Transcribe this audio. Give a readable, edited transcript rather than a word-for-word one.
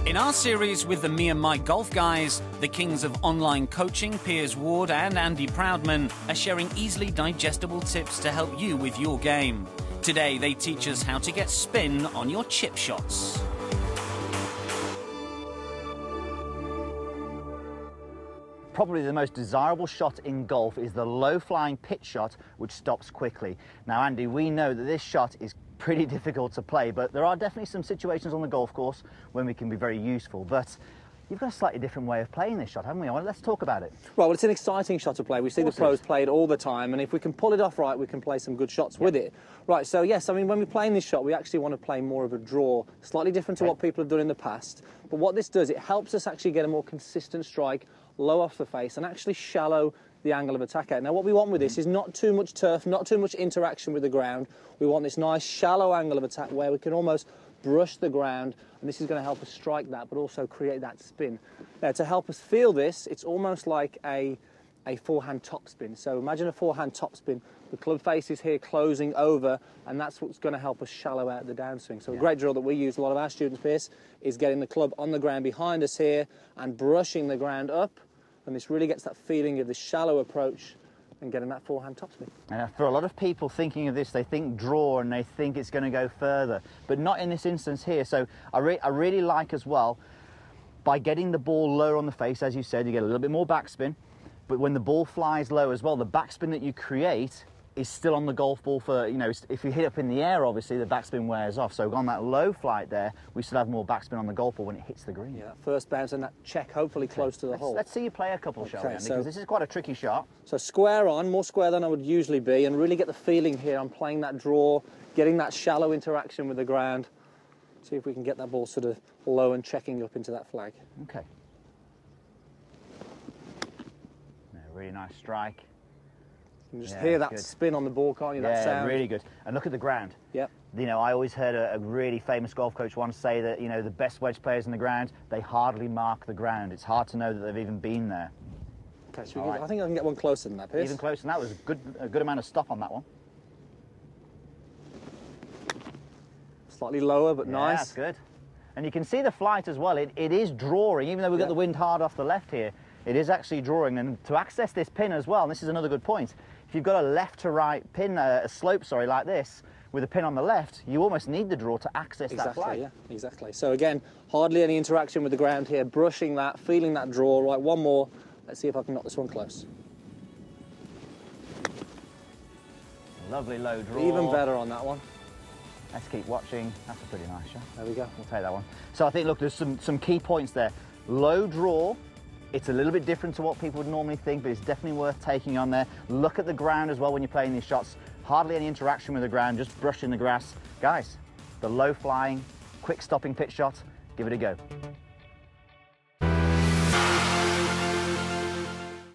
In our series with the Me and My Golf guys, the kings of online coaching, Piers Ward and Andy Proudman, are sharing easily digestible tips to help you with your game. Today, they teach us how to get spin on your chip shots. Probably the most desirable shot in golf is the low-flying pitch shot, which stops quickly. Now, Andy, we know that this shot is pretty difficult to play, but there are definitely some situations on the golf course when we can be very useful. But you've got a slightly different way of playing this shot, haven't we? Well, let's talk about it. Well, it's an exciting shot to play. We see the pros play it all the time, and if we can pull it off right, we can play some good shots with it. Right, so yes, I mean, when we're playing this shot, we actually want to play more of a draw, slightly different to what people have done in the past. But what this does, it helps us actually get a more consistent strike, low off the face, and actually shallow the angle of attack out. Now, what we want with this is not too much turf, not too much interaction with the ground. We want this nice shallow angle of attack where we can almost brush the ground, and this is going to help us strike that, but also create that spin. Now, to help us feel this, it's almost like a forehand topspin. So imagine a forehand topspin. The club face is here closing over, and that's what's going to help us shallow out the downswing. So a great drill that we use, a lot of our students, Piers, is getting the club on the ground behind us here and brushing the ground up, and this really gets that feeling of this shallow approach and getting that forehand topspin. For a lot of people thinking of this, they think draw and they think it's going to go further, but not in this instance here. So I really like as well, by getting the ball lower on the face, as you said, you get a little bit more backspin, but when the ball flies low as well, the backspin that you create is still on the golf ball for, you know, if you hit up in the air, obviously the backspin wears off. So on that low flight there, we still have more backspin on the golf ball when it hits the green. Yeah, that first bounce and that check hopefully close to the hole. Let's see you play a couple, shall we, Andy? Because this is quite a tricky shot. So square on, more square than I would usually be, and really get the feeling here. I'm playing that draw, getting that shallow interaction with the ground. See if we can get that ball sort of low and checking up into that flag. Okay. Yeah, really nice strike. You can just hear that spin on the ball, can't you? That sound. Really good. And look at the ground. Yep. You know, I always heard a really famous golf coach once say that, you know, the best wedge players in the ground, they hardly mark the ground. It's hard to know that they've even been there. Okay, so I think I can get one closer than that, Piers. Even closer than that. Was a good amount of stop on that one. Slightly lower, but nice. Yeah, that's good. And you can see the flight as well. It is drawing, even though we've got the wind hard off the left here. It is actually drawing, and to access this pin as well, and this is another good point, if you've got a left to right pin, a slope, sorry, like this, with a pin on the left, you almost need the draw to access that flag. Yeah, exactly. So again, hardly any interaction with the ground here, brushing that, feeling that draw. Right, one more. Let's see if I can knock this one close. Lovely low draw. Even better on that one. Let's keep watching. That's a pretty nice shot. There we go. We'll take that one. So I think, look, there's some key points there. Low draw. It's a little bit different to what people would normally think, but it's definitely worth taking on there. Look at the ground as well when you're playing these shots. Hardly any interaction with the ground, just brushing the grass. Guys, the low flying, quick stopping pitch shot, give it a go.